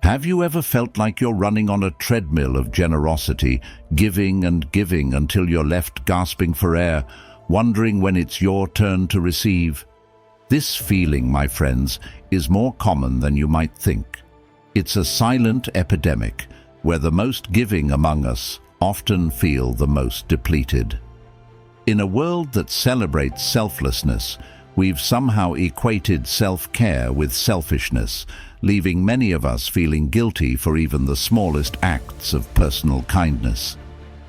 Have you ever felt like you're running on a treadmill of generosity, giving and giving until you're left gasping for air, wondering when it's your turn to receive? This feeling, my friends, is more common than you might think. It's a silent epidemic where the most giving among us often feel the most depleted. In a world that celebrates selflessness, we've somehow equated self-care with selfishness, leaving many of us feeling guilty for even the smallest acts of personal kindness.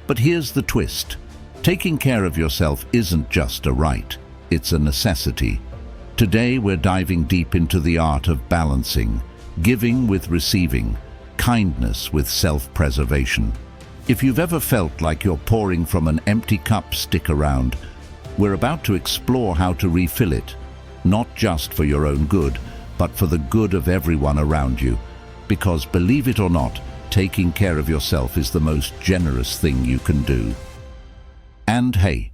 But here's the twist. Taking care of yourself isn't just a right, it's a necessity. Today we're diving deep into the art of balancing, giving with receiving, kindness with self-preservation. If you've ever felt like you're pouring from an empty cup, stick around. We're about to explore how to refill it, not just for your own good, but for the good of everyone around you. Because believe it or not, taking care of yourself is the most generous thing you can do. And hey,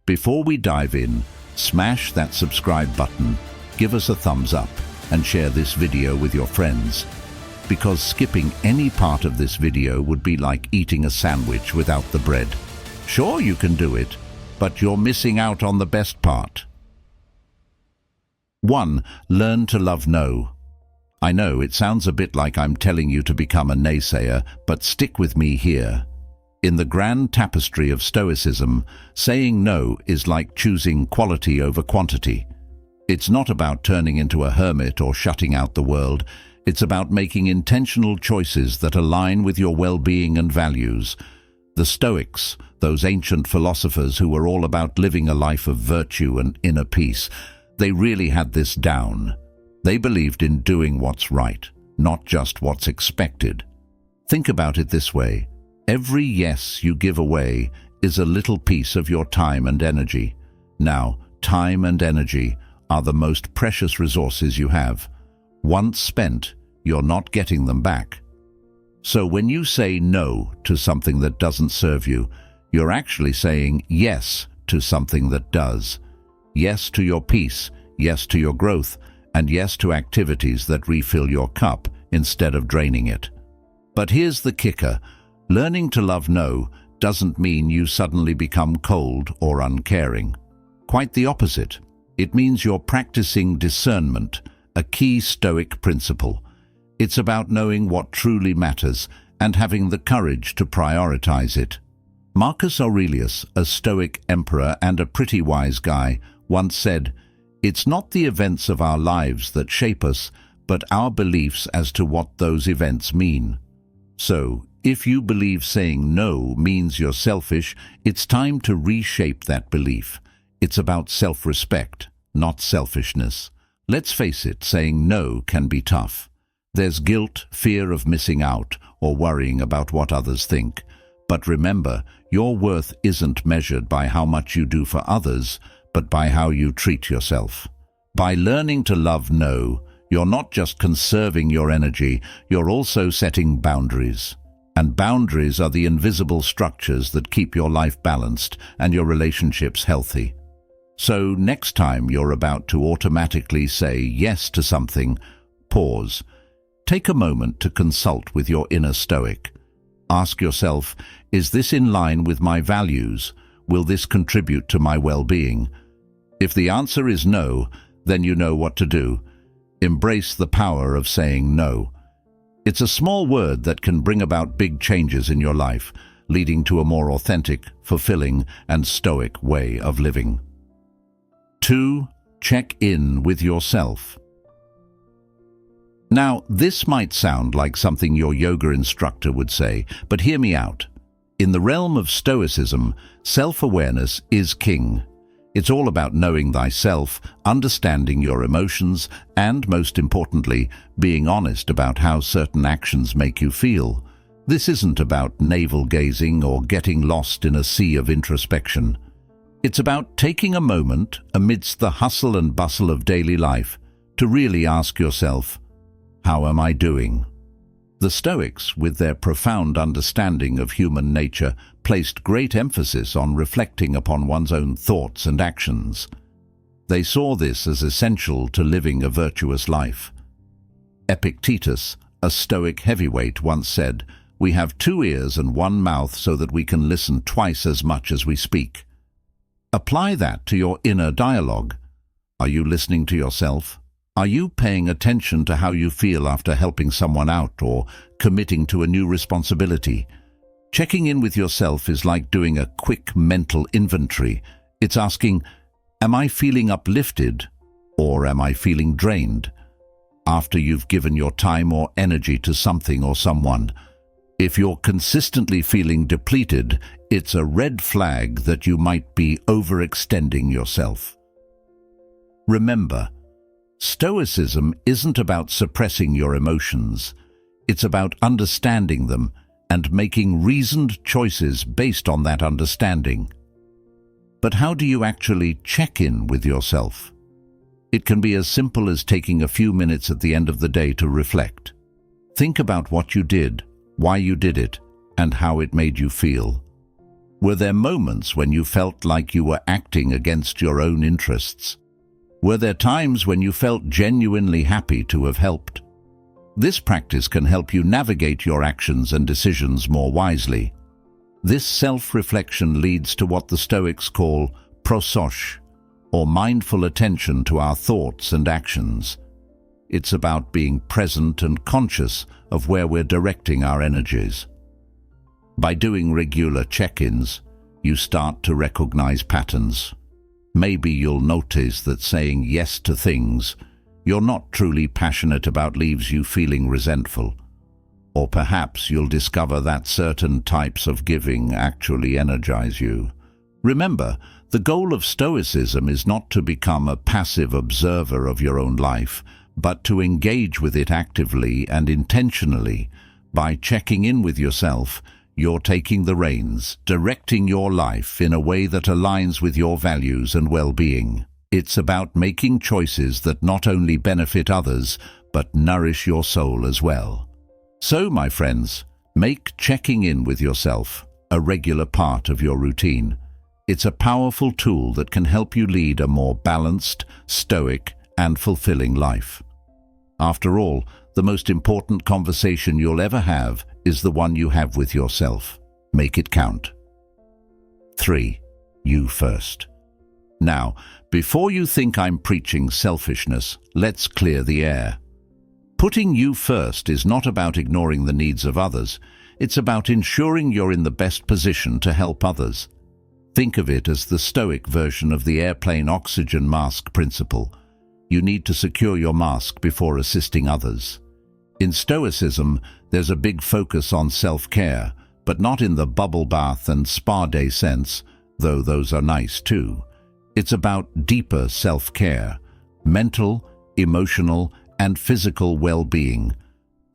before we dive in, smash that subscribe button, give us a thumbs up, and share this video with your friends. Because skipping any part of this video would be like eating a sandwich without the bread. Sure, you can do it, but you're missing out on the best part. 1. Learn to love no. I know it sounds a bit like I'm telling you to become a naysayer, but stick with me here. In the grand tapestry of Stoicism, saying no is like choosing quality over quantity. It's not about turning into a hermit or shutting out the world. It's about making intentional choices that align with your well-being and values. The Stoics, those ancient philosophers who were all about living a life of virtue and inner peace, they really had this down. They believed in doing what's right, not just what's expected. Think about it this way. Every yes you give away is a little piece of your time and energy. Now, time and energy are the most precious resources you have. Once spent, you're not getting them back. So when you say no to something that doesn't serve you, you're actually saying yes to something that does. Yes to your peace, yes to your growth, and yes to activities that refill your cup instead of draining it. But here's the kicker. Learning to love no doesn't mean you suddenly become cold or uncaring. Quite the opposite. It means you're practicing discernment, a key Stoic principle. It's about knowing what truly matters and having the courage to prioritize it. Marcus Aurelius, a Stoic emperor and a pretty wise guy, once said, "It's not the events of our lives that shape us, but our beliefs as to what those events mean." So, if you believe saying no means you're selfish, it's time to reshape that belief. It's about self-respect, not selfishness. Let's face it, saying no can be tough. There's guilt, fear of missing out, or worrying about what others think. But remember, your worth isn't measured by how much you do for others, but by how you treat yourself. By learning to love no, you're not just conserving your energy, you're also setting boundaries. And boundaries are the invisible structures that keep your life balanced and your relationships healthy. So next time you're about to automatically say yes to something, pause. Take a moment to consult with your inner Stoic. Ask yourself, is this in line with my values? Will this contribute to my well-being? If the answer is no, then you know what to do. Embrace the power of saying no. It's a small word that can bring about big changes in your life, leading to a more authentic, fulfilling, and Stoic way of living. 2. Check in with yourself. Now, this might sound like something your yoga instructor would say, but hear me out. In the realm of Stoicism, self-awareness is king. It's all about knowing thyself, understanding your emotions, and, most importantly, being honest about how certain actions make you feel. This isn't about navel-gazing or getting lost in a sea of introspection. It's about taking a moment, amidst the hustle and bustle of daily life, to really ask yourself, how am I doing? The Stoics, with their profound understanding of human nature, placed great emphasis on reflecting upon one's own thoughts and actions. They saw this as essential to living a virtuous life. Epictetus, A Stoic heavyweight once said, "We have 2 ears and 1 mouth so that we can listen twice as much as we speak." Apply that to your inner dialogue. Are you listening to yourself? Are you paying attention to how you feel after helping someone out or committing to a new responsibility? Checking in with yourself is like doing a quick mental inventory. It's asking, am I feeling uplifted or am I feeling drained? After you've given your time or energy to something or someone, if you're consistently feeling depleted, it's a red flag that you might be overextending yourself. Remember, Stoicism isn't about suppressing your emotions. It's about understanding them and making reasoned choices based on that understanding. But how do you actually check in with yourself? It can be as simple as taking a few minutes at the end of the day to reflect. Think about what you did, why you did it, and how it made you feel. Were there moments when you felt like you were acting against your own interests? Were there times when you felt genuinely happy to have helped? This practice can help you navigate your actions and decisions more wisely. This self-reflection leads to what the Stoics call prosos, or mindful attention to our thoughts and actions. It's about being present and conscious of where we're directing our energies. By doing regular check-ins, you start to recognize patterns. Maybe you'll notice that saying yes to things you're not truly passionate about leaves you feeling resentful. Or perhaps you'll discover that certain types of giving actually energize you. Remember, the goal of Stoicism is not to become a passive observer of your own life, but to engage with it actively and intentionally. By checking in with yourself, you're taking the reins, directing your life in a way that aligns with your values and well-being. It's about making choices that not only benefit others, but nourish your soul as well. So, my friends, make checking in with yourself a regular part of your routine. It's a powerful tool that can help you lead a more balanced, stoic, and fulfilling life. After all, the most important conversation you'll ever have is the one you have with yourself. Make it count. 3. You first. Now, before you think I'm preaching selfishness, let's clear the air. Putting you first is not about ignoring the needs of others. It's about ensuring you're in the best position to help others. Think of it as the Stoic version of the airplane oxygen mask principle. You need to secure your mask before assisting others. In Stoicism, there's a big focus on self-care, but not in the bubble bath and spa day sense, though those are nice too. It's about deeper self-care, mental, emotional, and physical well-being.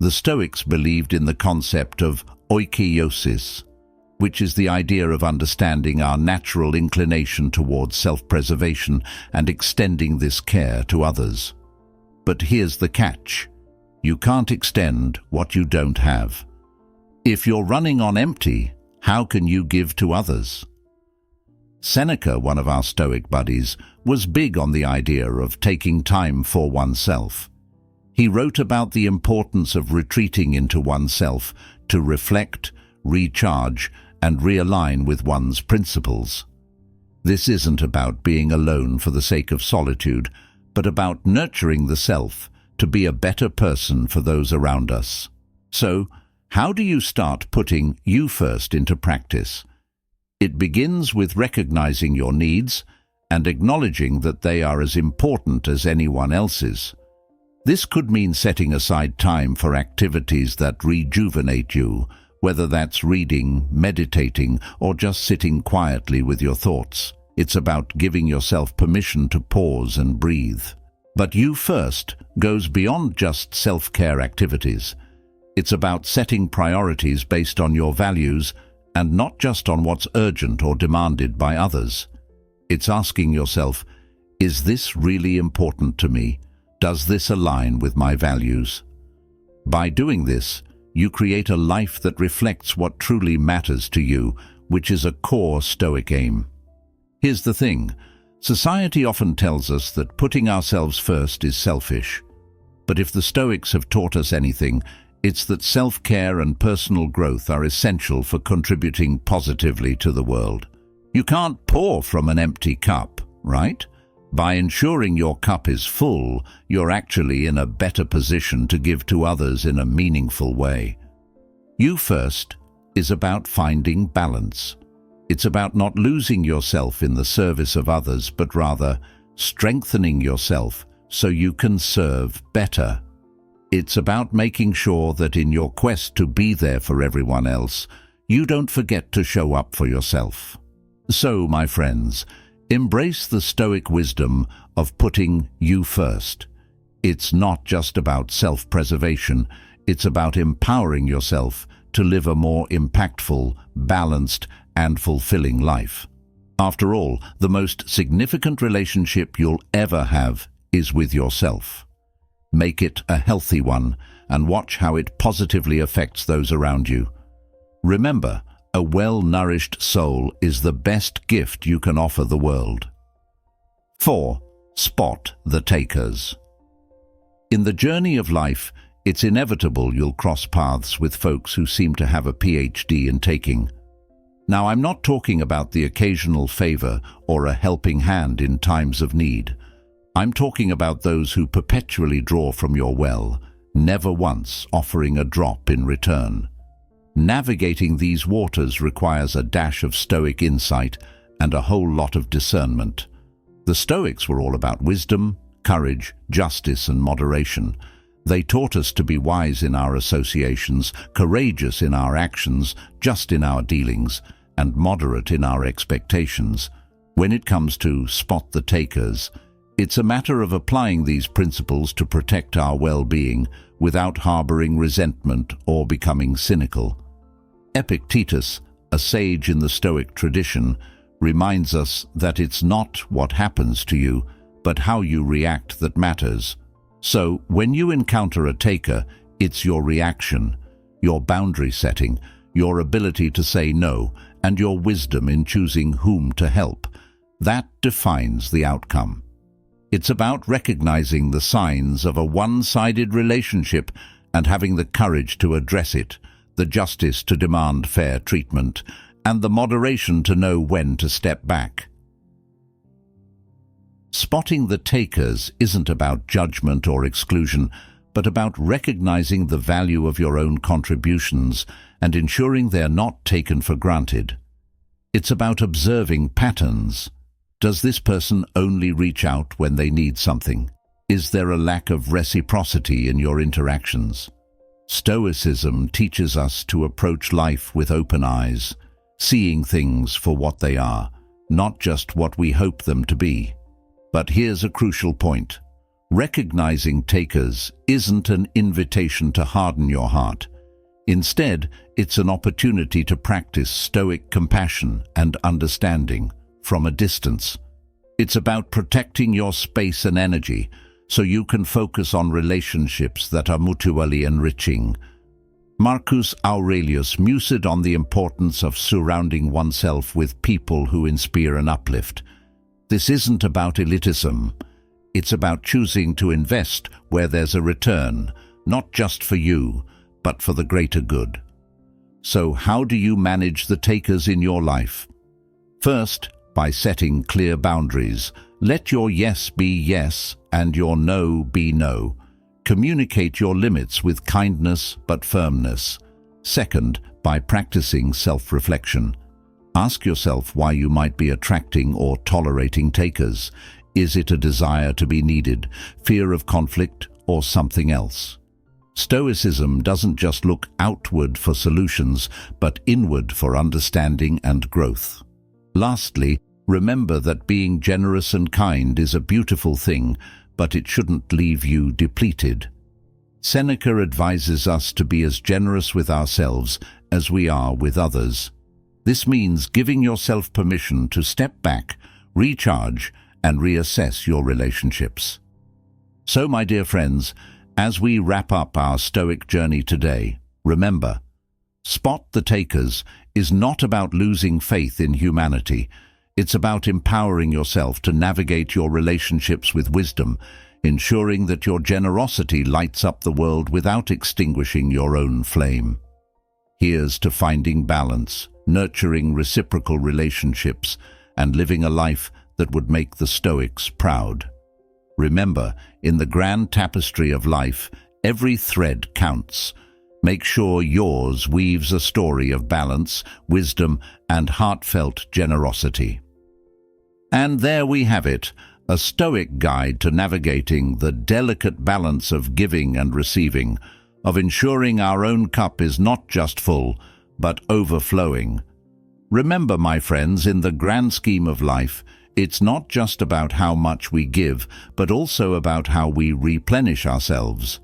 The Stoics believed in the concept of oikeiosis, which is the idea of understanding our natural inclination towards self-preservation and extending this care to others. But here's the catch. You can't extend what you don't have. If you're running on empty, how can you give to others? Seneca, one of our Stoic buddies, was big on the idea of taking time for oneself. He wrote about the importance of retreating into oneself to reflect, recharge, and realign with one's principles. This isn't about being alone for the sake of solitude, but about nurturing the self to be a better person for those around us. So, how do you start putting you first into practice? It begins with recognizing your needs and acknowledging that they are as important as anyone else's. This could mean setting aside time for activities that rejuvenate you, whether that's reading, meditating, or just sitting quietly with your thoughts. It's about giving yourself permission to pause and breathe. But you first goes beyond just self-care activities. It's about setting priorities based on your values and not just on what's urgent or demanded by others. It's asking yourself, is this really important to me? Does this align with my values? By doing this, you create a life that reflects what truly matters to you, which is a core Stoic aim. Here's the thing. Society often tells us that putting ourselves first is selfish. But if the Stoics have taught us anything, It's that self-care and personal growth are essential for contributing positively to the world. You can't pour from an empty cup, right? By ensuring your cup is full, you're actually in a better position to give to others in a meaningful way. You First is about finding balance. It's about not losing yourself in the service of others, but rather strengthening yourself so you can serve better. It's about making sure that in your quest to be there for everyone else, you don't forget to show up for yourself. So, my friends, embrace the Stoic wisdom of putting you first. It's not just about self-preservation, it's about empowering yourself to live a more impactful, balanced, and fulfilling life. After all, the most significant relationship you'll ever have is with yourself. Make it a healthy one and watch how it positively affects those around you. Remember, a well-nourished soul is the best gift you can offer the world. 4. Spot the takers. In the journey of life, it's inevitable you'll cross paths with folks who seem to have a PhD in taking. Now, I'm not talking about the occasional favor or a helping hand in times of need. I'm talking about those who perpetually draw from your well, never once offering a drop in return. Navigating these waters requires a dash of Stoic insight and a whole lot of discernment. The Stoics were all about wisdom, courage, justice, and moderation. They taught us to be wise in our associations, courageous in our actions, just in our dealings, and moderate in our expectations. When it comes to spot the takers, it's a matter of applying these principles to protect our well-being without harboring resentment or becoming cynical. Epictetus, a sage in the Stoic tradition, reminds us that it's not what happens to you, but how you react that matters. So, when you encounter a taker, it's your reaction, your boundary setting, your ability to say no, and your wisdom in choosing whom to help. That defines the outcome. It's about recognizing the signs of a one-sided relationship and having the courage to address it, the justice to demand fair treatment, and the moderation to know when to step back. Spotting the takers isn't about judgment or exclusion, but about recognizing the value of your own contributions and ensuring they're not taken for granted. It's about observing patterns. Does this person only reach out when they need something? Is there a lack of reciprocity in your interactions? Stoicism teaches us to approach life with open eyes, seeing things for what they are, not just what we hope them to be. But here's a crucial point. Recognizing takers isn't an invitation to harden your heart. Instead, it's an opportunity to practice Stoic compassion and understanding from a distance. It's about protecting your space and energy so you can focus on relationships that are mutually enriching. Marcus Aurelius mused on the importance of surrounding oneself with people who inspire and uplift. This isn't about elitism. It's about choosing to invest where there's a return, not just for you, but for the greater good. So how do you manage the takers in your life? First, by setting clear boundaries. Let your yes be yes and your no be no. Communicate your limits with kindness but firmness. Second, by practicing self-reflection. Ask yourself why you might be attracting or tolerating takers. Is it a desire to be needed, fear of conflict, or something else? Stoicism doesn't just look outward for solutions, but inward for understanding and growth. Lastly, remember that being generous and kind is a beautiful thing, but it shouldn't leave you depleted. Seneca advises us to be as generous with ourselves as we are with others. This means giving yourself permission to step back, recharge, and reassess your relationships. So, my dear friends, as we wrap up our Stoic journey today, remember, spot the takers is not about losing faith in humanity. It's about empowering yourself to navigate your relationships with wisdom, ensuring that your generosity lights up the world without extinguishing your own flame. Here's to finding balance, nurturing reciprocal relationships, and living a life that would make the Stoics proud. Remember, in the grand tapestry of life, every thread counts. Make sure yours weaves a story of balance, wisdom, and heartfelt generosity. And there we have it, a Stoic guide to navigating the delicate balance of giving and receiving, of ensuring our own cup is not just full, but overflowing. Remember, my friends, in the grand scheme of life, it's not just about how much we give, but also about how we replenish ourselves.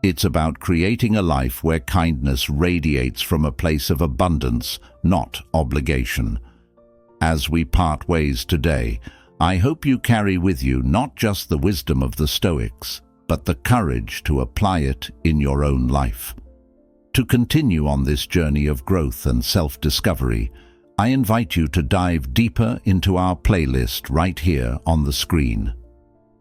It's about creating a life where kindness radiates from a place of abundance, not obligation. As we part ways today, I hope you carry with you not just the wisdom of the Stoics, but the courage to apply it in your own life. To continue on this journey of growth and self-discovery, I invite you to dive deeper into our playlist right here on the screen.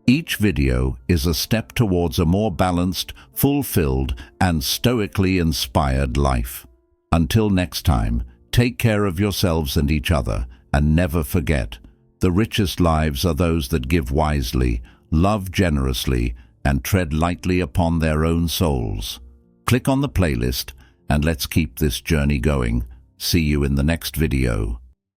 Each video is a step towards a more balanced, fulfilled, and stoically inspired life. Until next time, take care of yourselves and each other, and never forget, the richest lives are those that give wisely, love generously, and tread lightly upon their own souls. Click on the playlist, and let's keep this journey going. See you in the next video.